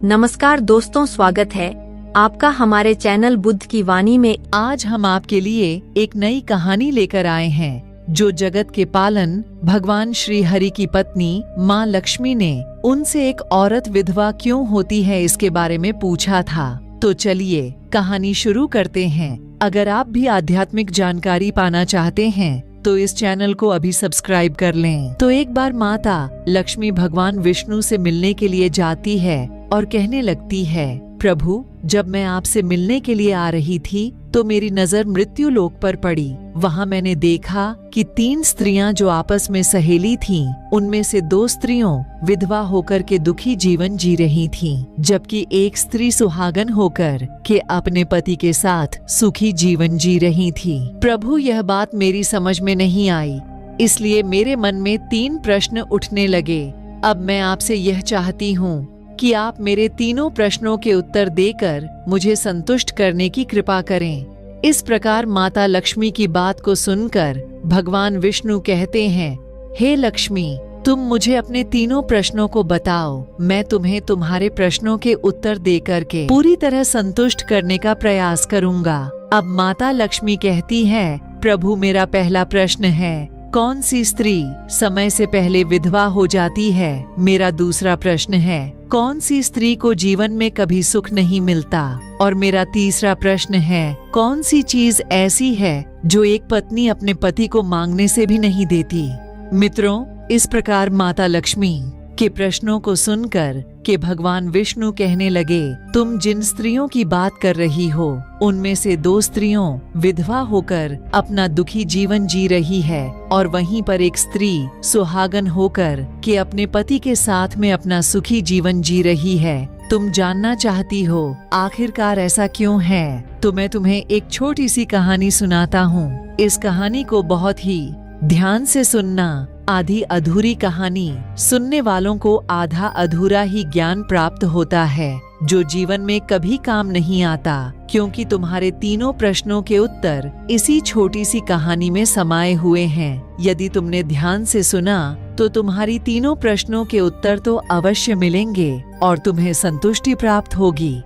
नमस्कार दोस्तों, स्वागत है आपका हमारे चैनल बुद्ध की वाणी में। आज हम आपके लिए एक नई कहानी लेकर आए हैं जो जगत के पालन भगवान श्री हरि की पत्नी माँ लक्ष्मी ने उनसे एक औरत विधवा क्यों होती है इसके बारे में पूछा था। तो चलिए कहानी शुरू करते हैं। अगर आप भी आध्यात्मिक जानकारी पाना चाहते हैं तो इस चैनल को अभी सब्सक्राइब कर लें। तो एक बार माता लक्ष्मी भगवान विष्णु से मिलने के लिए जाती है और कहने लगती है, प्रभु, जब मैं आपसे मिलने के लिए आ रही थी तो मेरी नजर मृत्यु लोक पर पड़ी। वहाँ मैंने देखा कि 3 स्त्रियां जो आपस में सहेली थीं, उनमें से 2 स्त्रियों विधवा होकर के दुखी जीवन जी रही थीं, जबकि एक स्त्री सुहागन होकर के अपने पति के साथ सुखी जीवन जी रही थी। प्रभु, यह बात मेरी समझ में नहीं आई, इसलिए मेरे मन में 3 प्रश्न उठने लगे। अब मैं आपसे यह चाहती हूँ कि आप मेरे तीनों प्रश्नों के उत्तर देकर मुझे संतुष्ट करने की कृपा करें। इस प्रकार माता लक्ष्मी की बात को सुनकर भगवान विष्णु कहते हैं, हे लक्ष्मी, तुम मुझे अपने तीनों प्रश्नों को बताओ। मैं तुम्हें तुम्हारे प्रश्नों के उत्तर देकर के पूरी तरह संतुष्ट करने का प्रयास करूंगा। अब माता लक्ष्मी कहती है, प्रभु, मेरा पहला प्रश्न है, कौन सी स्त्री समय से पहले विधवा हो जाती है? मेरा दूसरा प्रश्न है, कौन सी स्त्री को जीवन में कभी सुख नहीं मिलता? और मेरा तीसरा प्रश्न है, कौन सी चीज ऐसी है जो एक पत्नी अपने पति को मांगने से भी नहीं देती? मित्रों, इस प्रकार माता लक्ष्मी के प्रश्नों को सुनकर के भगवान विष्णु कहने लगे, तुम जिन स्त्रियों की बात कर रही हो उनमें से 2 स्त्रियों विधवा होकर अपना दुखी जीवन जी रही है और वहीं पर एक स्त्री सुहागन होकर के अपने पति के साथ में अपना सुखी जीवन जी रही है। तुम जानना चाहती हो आखिरकार ऐसा क्यों है? तो मैं तुम्हें एक छोटी सी कहानी सुनाता हूँ। इस कहानी को बहुत ही ध्यान से सुनना। आधी अधूरी कहानी सुनने वालों को आधा अधूरा ही ज्ञान प्राप्त होता है, जो जीवन में कभी काम नहीं आता, क्योंकि तुम्हारे तीनों प्रश्नों के उत्तर इसी छोटी सी कहानी में समाये हुए हैं। यदि तुमने ध्यान से सुना तो तुम्हारी तीनों प्रश्नों के उत्तर तो अवश्य मिलेंगे और तुम्हें संतुष्टि प्राप्त होगी।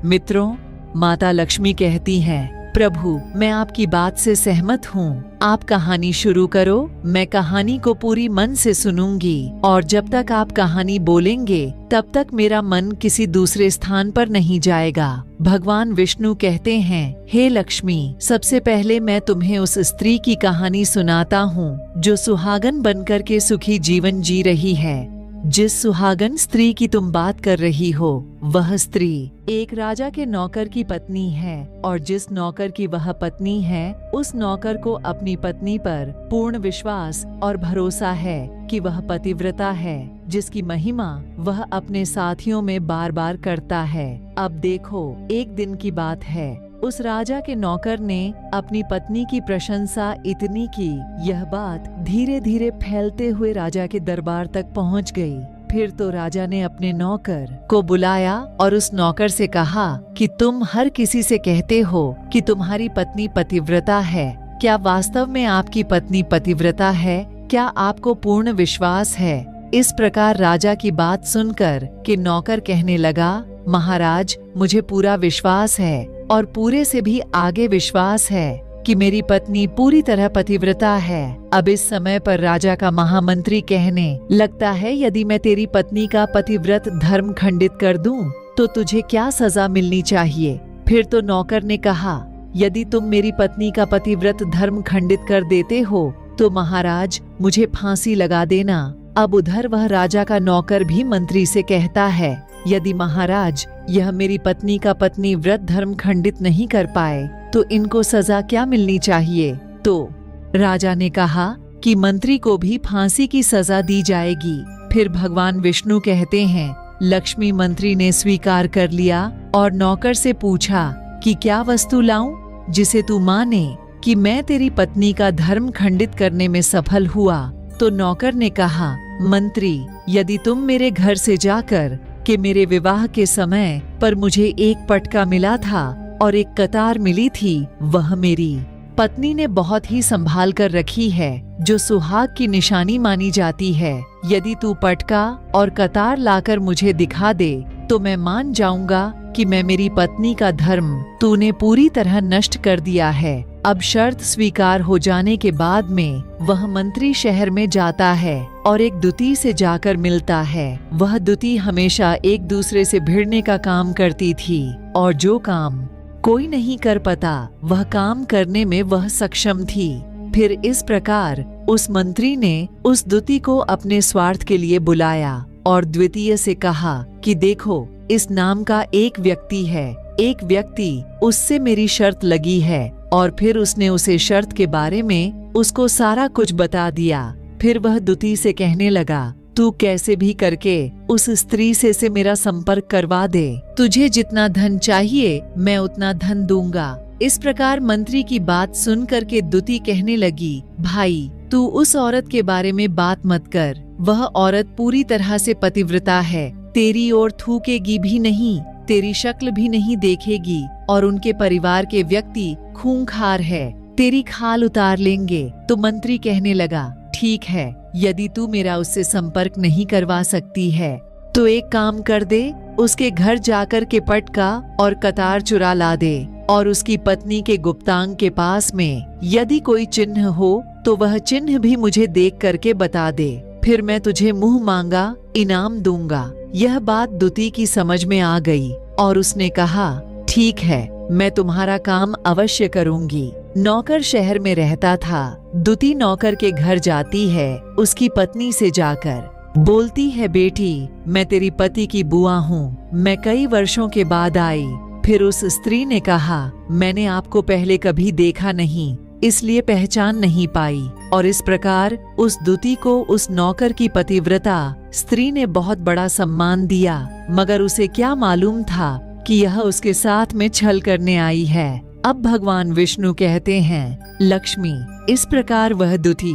मित्रों, माता लक्ष्मी कहती हैं, प्रभु, मैं आपकी बात से सहमत हूँ। आप कहानी शुरू करो, मैं कहानी को पूरी मन से सुनूंगी और जब तक आप कहानी बोलेंगे तब तक मेरा मन किसी दूसरे स्थान पर नहीं जाएगा। भगवान विष्णु कहते हैं, हे लक्ष्मी, सबसे पहले मैं तुम्हें उस स्त्री की कहानी सुनाता हूँ जो सुहागन बनकर के सुखी जीवन जी रही है। जिस सुहागन स्त्री की तुम बात कर रही हो, वह स्त्री एक राजा के नौकर की पत्नी है और जिस नौकर की वह पत्नी है, उस नौकर को अपनी पत्नी पर पूर्ण विश्वास और भरोसा है कि वह पतिव्रता है, जिसकी महिमा वह अपने साथियों में बार बार करता है। अब देखो, एक दिन की बात है, उस राजा के नौकर ने अपनी पत्नी की प्रशंसा इतनी की, यह बात धीरे धीरे फैलते हुए राजा के दरबार तक पहुंच गई। फिर तो राजा ने अपने नौकर को बुलाया और उस नौकर से कहा कि तुम हर किसी से कहते हो कि तुम्हारी पत्नी पतिव्रता है। क्या वास्तव में आपकी पत्नी पतिव्रता है? क्या आपको पूर्ण विश्वास है? इस प्रकार राजा की बात सुनकर कि नौकर कहने लगा, महाराज, मुझे पूरा विश्वास है और पूरे से भी आगे विश्वास है कि मेरी पत्नी पूरी तरह पतिव्रता है। अब इस समय पर राजा का महामंत्री कहने लगता है, यदि मैं तेरी पत्नी का पतिव्रत धर्म खंडित कर दूं तो तुझे क्या सजा मिलनी चाहिए? फिर तो नौकर ने कहा, यदि तुम मेरी पत्नी का पतिव्रत धर्म खंडित कर देते हो तो महाराज, मुझे फांसी लगा देना। अब उधर वह राजा का नौकर भी मंत्री से कहता है, यदि महाराज यह मेरी पत्नी का पत्नी व्रत धर्म खंडित नहीं कर पाए तो इनको सजा क्या मिलनी चाहिए? तो राजा ने कहा कि मंत्री को भी फांसी की सजा दी जाएगी। फिर भगवान विष्णु कहते हैं, लक्ष्मी मंत्री ने स्वीकार कर लिया और नौकर से पूछा कि क्या वस्तु लाऊं जिसे तू माने कि मैं तेरी पत्नी का धर्म खंडित करने में सफल हुआ? तो नौकर ने कहा, मंत्री, यदि तुम मेरे घर से जाकर कि मेरे विवाह के समय पर मुझे एक पटका मिला था और एक कतार मिली थी, वह मेरी पत्नी ने बहुत ही संभाल कर रखी है, जो सुहाग की निशानी मानी जाती है। यदि तू पटका और कतार लाकर मुझे दिखा दे तो मैं मान जाऊंगा कि मैं मेरी पत्नी का धर्म तूने पूरी तरह नष्ट कर दिया है। अब शर्त स्वीकार हो जाने के बाद में वह मंत्री शहर में जाता है और एक दूती से जाकर मिलता है। वह दूती हमेशा एक दूसरे से भिड़ने का काम करती थी और जो काम कोई नहीं कर पाता वह काम करने में वह सक्षम थी। फिर इस प्रकार उस मंत्री ने उस दूती को अपने स्वार्थ के लिए बुलाया और द्वितीय से कहा कि देखो, इस नाम का एक व्यक्ति है, एक व्यक्ति उससे मेरी शर्त लगी है। और फिर उसने उसे शर्त के बारे में उसको सारा कुछ बता दिया। फिर वह दूती से कहने लगा, तू कैसे भी करके उस स्त्री से मेरा संपर्क करवा दे। तुझे जितना धन चाहिए मैं उतना धन दूंगा। इस प्रकार मंत्री की बात सुन करके दूती कहने लगी, भाई तू उस औरत के बारे में बात मत कर। वह औरत पूरी तरह से पतिव्रता है, तेरी ओर थूकेगी भी नहीं, तेरी शक्ल भी नहीं देखेगी और उनके परिवार के व्यक्ति खूंखार है, तेरी खाल उतार लेंगे। तो मंत्री कहने लगा, ठीक है, यदि तू मेरा उससे संपर्क नहीं करवा सकती है तो एक काम कर दे, उसके घर जाकर के पटका और कतार चुरा ला दे और उसकी पत्नी के गुप्तांग के पास में यदि कोई चिन्ह हो तो वह चिन्ह भी मुझे देख करके बता दे, फिर मैं तुझे मुंह मांगा इनाम दूंगा। यह बात दूती की समझ में आ गई और उसने कहा, ठीक है, मैं तुम्हारा काम अवश्य करूंगी। नौकर शहर में रहता था। दूती नौकर के घर जाती है, उसकी पत्नी से जाकर बोलती है, बेटी मैं तेरी पति की बुआ हूँ, मैं कई वर्षों के बाद आई। फिर उस स्त्री ने कहा, मैंने आपको पहले कभी देखा नहीं, इसलिए पहचान नहीं पाई। और इस प्रकार उस दूती को उस नौकर की पतिव्रता स्त्री ने बहुत बड़ा सम्मान दिया, मगर उसे क्या मालूम था कि यह उसके साथ में छल करने आई है। अब भगवान विष्णु कहते हैं, लक्ष्मी, इस प्रकार वह दूती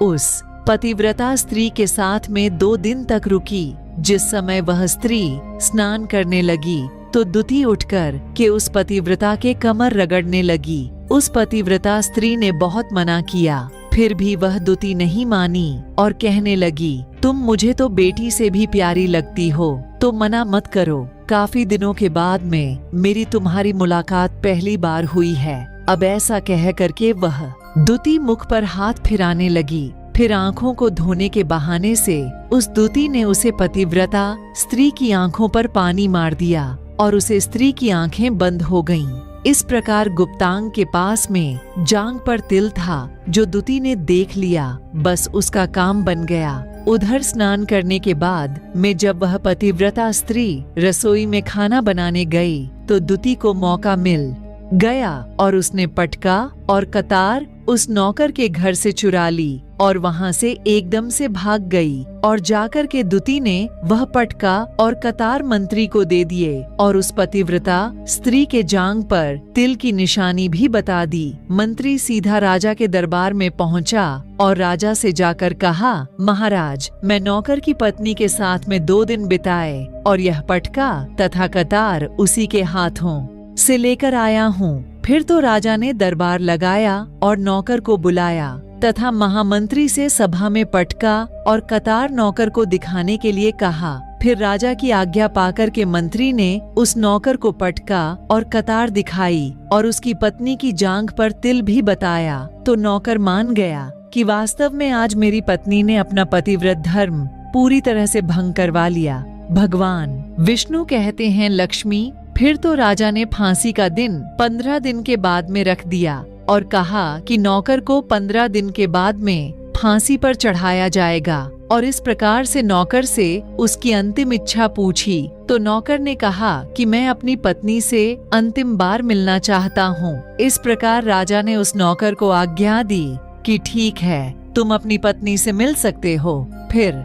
उस पतिव्रता स्त्री के साथ में 2 दिन तक रुकी। जिस समय वह स्त्री स्नान करने लगी तो दूती उठकर के उस पतिव्रता के कमर रगड़ने लगी। उस पतिव्रता स्त्री ने बहुत मना किया, फिर भी वह दूती नहीं मानी और कहने लगी, तुम मुझे तो बेटी से भी प्यारी लगती हो, तो मना मत करो। काफी दिनों के बाद में मेरी तुम्हारी मुलाकात पहली बार हुई है। अब ऐसा कह करके वह दूती मुख पर हाथ फिराने लगी। फिर आंखों को धोने के बहाने से उस दूती ने उसे पतिव्रता स्त्री की आंखों पर पानी मार दिया और उसे स्त्री की आंखें बंद हो गईं। इस प्रकार गुप्तांग के पास में जांग पर तिल था जो दूती ने देख लिया, बस उसका काम बन गया। उधर स्नान करने के बाद में जब वह पतिव्रता स्त्री रसोई में खाना बनाने गई तो दूती को मौका मिल गया और उसने पटका और कतार उस नौकर के घर से चुरा ली और वहां से एकदम से भाग गई और जाकर के दूती ने वह पटका और कतार मंत्री को दे दिए और उस पतिव्रता स्त्री के जांग पर तिल की निशानी भी बता दी। मंत्री सीधा राजा के दरबार में पहुंचा और राजा से जाकर कहा, महाराज, मैं नौकर की पत्नी के साथ में 2 दिन बिताए और यह पटका तथा कतार उसी के हाथों से लेकर आया हूँ। फिर तो राजा ने दरबार लगाया और नौकर को बुलाया तथा महामंत्री से सभा में पटका और कतार नौकर को दिखाने के लिए कहा। फिर राजा की आज्ञा पाकर के मंत्री ने उस नौकर को पटका और कतार दिखाई और उसकी पत्नी की जांघ पर तिल भी बताया। तो नौकर मान गया कि वास्तव में आज मेरी पत्नी ने अपना पतिव्रत धर्म पूरी तरह से भंग करवा लिया। भगवान विष्णु कहते हैं, लक्ष्मी, फिर तो राजा ने फांसी का दिन 15 दिन के बाद में रख दिया और कहा कि नौकर को 15 दिन के बाद में फांसी पर चढ़ाया जाएगा। और इस प्रकार से नौकर से उसकी अंतिम इच्छा पूछी तो नौकर ने कहा कि मैं अपनी पत्नी से अंतिम बार मिलना चाहता हूँ। इस प्रकार राजा ने उस नौकर को आज्ञा दी कि ठीक है, तुम अपनी पत्नी से मिल सकते हो। फिर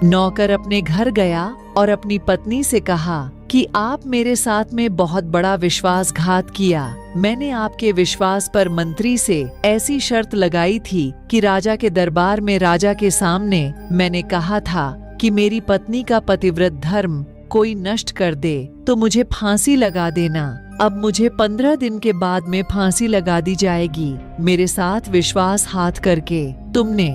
नौकर अपने घर गया और अपनी पत्नी से कहा कि आप मेरे साथ में बहुत बड़ा विश्वासघात किया। मैंने आपके विश्वास पर मंत्री से ऐसी शर्त लगाई थी कि राजा के दरबार में राजा के सामने मैंने कहा था कि मेरी पत्नी का पतिव्रत धर्म कोई नष्ट कर दे तो मुझे फांसी लगा देना। अब मुझे 15 दिन के बाद में फांसी लगा दी जाएगी। मेरे साथ विश्वासघात करके तुमने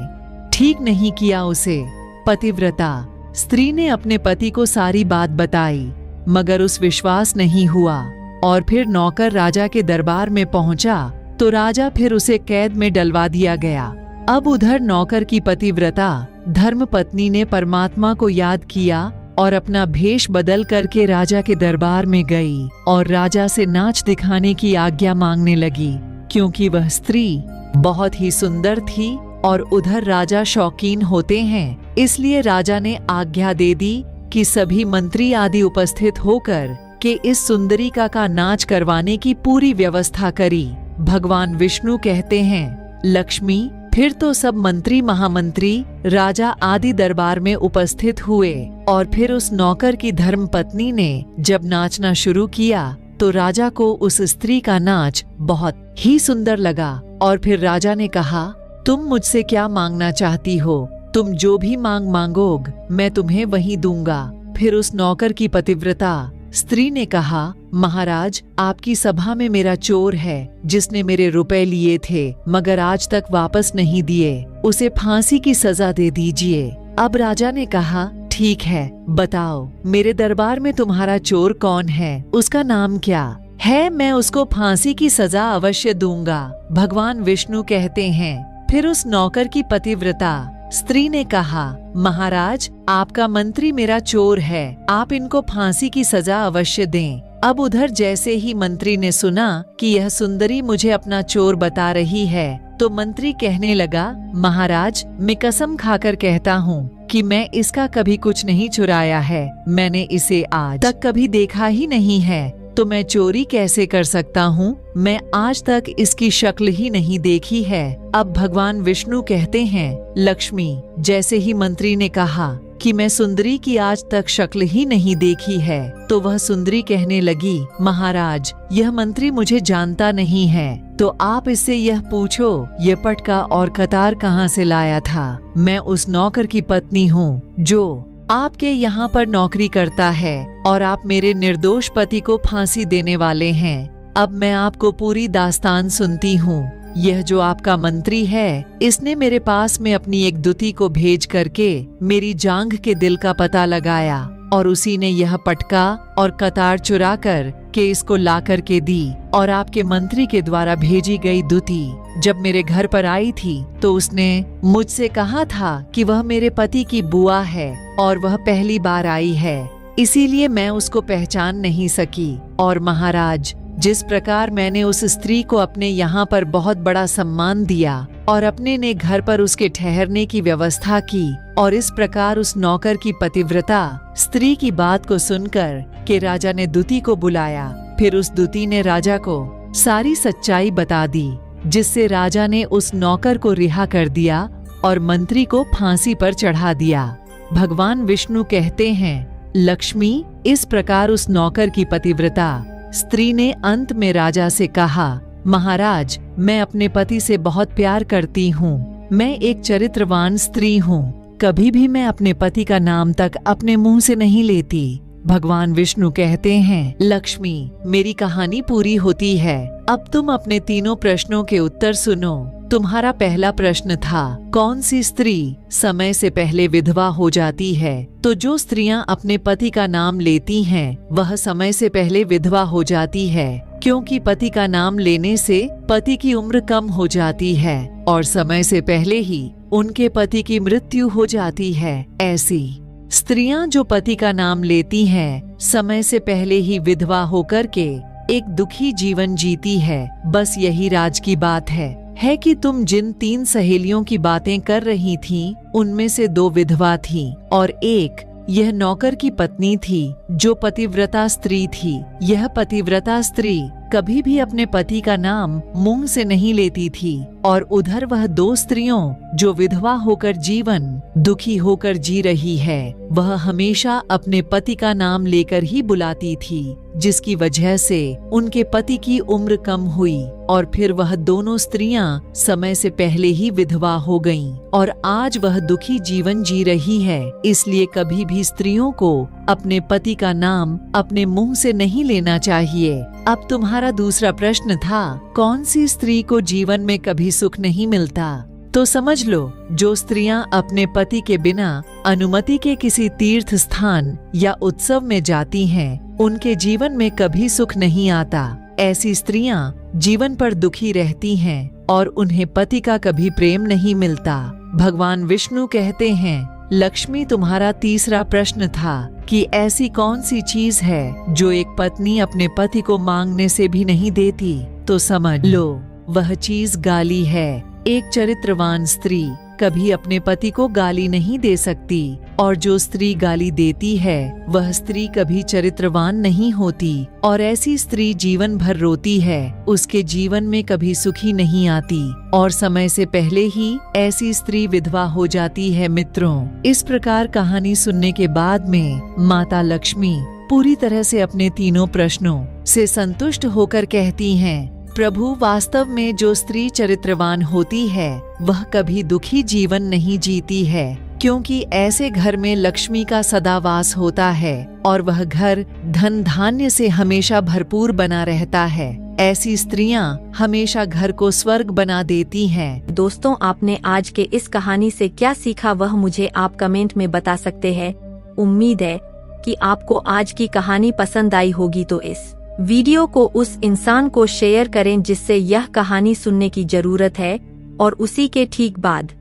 ठीक नहीं किया उसे। पतिव्रता स्त्री ने अपने पति को सारी बात बताई मगर उस विश्वास नहीं हुआ। और फिर नौकर राजा के दरबार में पहुंचा तो राजा फिर उसे कैद में डलवा दिया गया। अब उधर नौकर की पतिव्रता धर्मपत्नी ने परमात्मा को याद किया और अपना भेष बदल करके राजा के दरबार में गई और राजा से नाच दिखाने की आज्ञा मांगने लगी, क्योंकि वह स्त्री बहुत ही सुंदर थी और उधर राजा शौकीन होते हैं। इसलिए राजा ने आज्ञा दे दी कि सभी मंत्री आदि उपस्थित होकर के इस सुंदरिका का नाच करवाने की पूरी व्यवस्था करी। भगवान विष्णु कहते हैं, लक्ष्मी, फिर तो सब मंत्री महामंत्री राजा आदि दरबार में उपस्थित हुए और फिर उस नौकर की धर्मपत्नी ने जब नाचना शुरू किया तो राजा को उस स्त्री का नाच बहुत ही सुंदर लगा। और फिर राजा ने कहा, तुम मुझसे क्या मांगना चाहती हो? तुम जो भी मांगोग मैं तुम्हें वही दूंगा। फिर उस नौकर की पतिव्रता स्त्री ने कहा, महाराज, आपकी सभा में मेरा चोर है जिसने मेरे रुपए लिए थे मगर आज तक वापस नहीं दिए, उसे फांसी की सजा दे दीजिए। अब राजा ने कहा, ठीक है, बताओ मेरे दरबार में तुम्हारा चोर कौन है, उसका नाम क्या है? मैं उसको फांसी की सजा अवश्य दूंगा। भगवान विष्णु कहते हैं, फिर उस नौकर की पतिव्रता स्त्री ने कहा, महाराज, आपका मंत्री मेरा चोर है, आप इनको फांसी की सजा अवश्य दें। अब उधर जैसे ही मंत्री ने सुना कि यह सुंदरी मुझे अपना चोर बता रही है तो मंत्री कहने लगा, महाराज, मैं कसम खाकर कहता हूँ कि मैं इसका कभी कुछ नहीं चुराया है। मैंने इसे आज तक कभी देखा ही नहीं है, तो मैं चोरी कैसे कर सकता हूँ? मैं आज तक इसकी शक्ल ही नहीं देखी है। अब भगवान विष्णु कहते हैं, लक्ष्मी, जैसे ही मंत्री ने कहा कि मैं सुंदरी की आज तक शक्ल ही नहीं देखी है तो वह सुंदरी कहने लगी, महाराज, यह मंत्री मुझे जानता नहीं है, तो आप इससे यह पूछो ये पटका और कतार कहाँ से लाया था। मैं उस नौकर की पत्नी हूँ जो आपके यहाँ पर नौकरी करता है और आप मेरे निर्दोष पति को फांसी देने वाले हैं। अब मैं आपको पूरी दास्तान सुनती हूँ। यह जो आपका मंत्री है, इसने मेरे पास में अपनी एक दूती को भेज करके मेरी जांघ के दिल का पता लगाया और उसी ने यह पटका और कतार चुरा कर के इसको ला कर के दी। और आपके मंत्री के द्वारा भेजी गई दूती जब मेरे घर पर आई थी तो उसने मुझसे कहा था कि वह मेरे पति की बुआ है और वह पहली बार आई है, इसीलिए मैं उसको पहचान नहीं सकी। और महाराज, जिस प्रकार मैंने उस स्त्री को अपने यहाँ पर बहुत बड़ा सम्मान दिया और अपने ने घर पर उसके ठहरने की व्यवस्था की और इस प्रकार उस नौकर की पतिव्रता स्त्री की बात को सुनकर के राजा ने दूती को बुलाया। फिर उस दूती ने राजा को सारी सच्चाई बता दी, जिससे राजा ने उस नौकर को रिहा कर दिया और मंत्री को फांसी पर चढ़ा दिया। भगवान विष्णु कहते हैं, लक्ष्मी, इस प्रकार उस नौकर की पतिव्रता स्त्री ने अंत में राजा से कहा, महाराज, मैं अपने पति से बहुत प्यार करती हूँ। मैं एक चरित्रवान स्त्री हूँ। कभी भी मैं अपने पति का नाम तक अपने मुंह से नहीं लेती। भगवान विष्णु कहते हैं, लक्ष्मी, मेरी कहानी पूरी होती है। अब तुम अपने तीनों प्रश्नों के उत्तर सुनो। तुम्हारा पहला प्रश्न था, कौन सी स्त्री समय से पहले विधवा हो जाती है? तो जो स्त्रियां अपने पति का नाम लेती हैं, वह समय से पहले विधवा हो जाती है, क्योंकि पति का नाम लेने से पति की उम्र कम हो जाती है और समय से पहले ही उनके पति की मृत्यु हो जाती है। ऐसी स्त्रियां जो पति का नाम लेती हैं, समय से पहले ही विधवा होकर के एक दुखी जीवन जीती है। बस यही राज की बात है कि तुम जिन 3 सहेलियों की बातें कर रही थीं, उनमें से 2 विधवा थीं और एक यह नौकर की पत्नी थी जो पतिव्रता स्त्री थी। यह पतिव्रता स्त्री कभी भी अपने पति का नाम मुंह से नहीं लेती थी और उधर वह 2 स्त्रियों जो विधवा होकर जीवन दुखी होकर जी रही है, वह हमेशा अपने पति का नाम लेकर ही बुलाती थी, जिसकी वजह से उनके पति की उम्र कम हुई और फिर वह दोनों स्त्रियां समय से पहले ही विधवा हो गईं और आज वह दुखी जीवन जी रही है। इसलिए कभी भी स्त्रियों को अपने पति का नाम अपने मुंह से नहीं लेना चाहिए। अब तुम्हारा दूसरा प्रश्न था, कौन सी स्त्री को जीवन में कभी सुख नहीं मिलता? तो समझ लो, जो स्त्रियां अपने पति के बिना अनुमति के किसी तीर्थ स्थान या उत्सव में जाती हैं, उनके जीवन में कभी सुख नहीं आता। ऐसी स्त्रियां जीवन पर दुखी रहती हैं और उन्हें पति का कभी प्रेम नहीं मिलता। भगवान विष्णु कहते हैं, लक्ष्मी, तुम्हारा तीसरा प्रश्न था कि ऐसी कौन सी चीज है जो एक पत्नी अपने पति को मांगने से भी नहीं देती। तो समझ लो, वह चीज गाली है। एक चरित्रवान स्त्री कभी अपने पति को गाली नहीं दे सकती, और जो स्त्री गाली देती है वह स्त्री कभी चरित्रवान नहीं होती, और ऐसी स्त्री जीवन भर रोती है, उसके जीवन में कभी सुखी नहीं आती, और समय से पहले ही ऐसी स्त्री विधवा हो जाती है। मित्रों, इस प्रकार कहानी सुनने के बाद में माता लक्ष्मी पूरी तरह से अपने तीनों प्रश्नों से संतुष्ट होकर कहती हैं, प्रभु, वास्तव में जो स्त्री चरित्रवान होती है वह कभी दुखी जीवन नहीं जीती है, क्योंकि ऐसे घर में लक्ष्मी का सदा वास होता है और वह घर धन धान्य से हमेशा भरपूर बना रहता है। ऐसी स्त्रियां हमेशा घर को स्वर्ग बना देती हैं। दोस्तों, आपने आज के इस कहानी से क्या सीखा वह मुझे आप कमेंट में बता सकते हैं। उम्मीद है कि आपको आज की कहानी पसंद आई होगी, तो इस वीडियो को उस इंसान को शेयर करें जिससे यह कहानी सुनने की जरूरत है, और उसी के ठीक बाद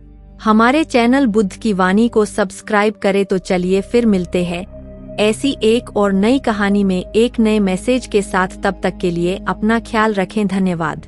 हमारे चैनल बुद्ध की वाणी को सब्सक्राइब करें। तो चलिए फिर मिलते हैं ऐसी एक और नई कहानी में एक नए मैसेज के साथ। तब तक के लिए अपना ख्याल रखें। धन्यवाद।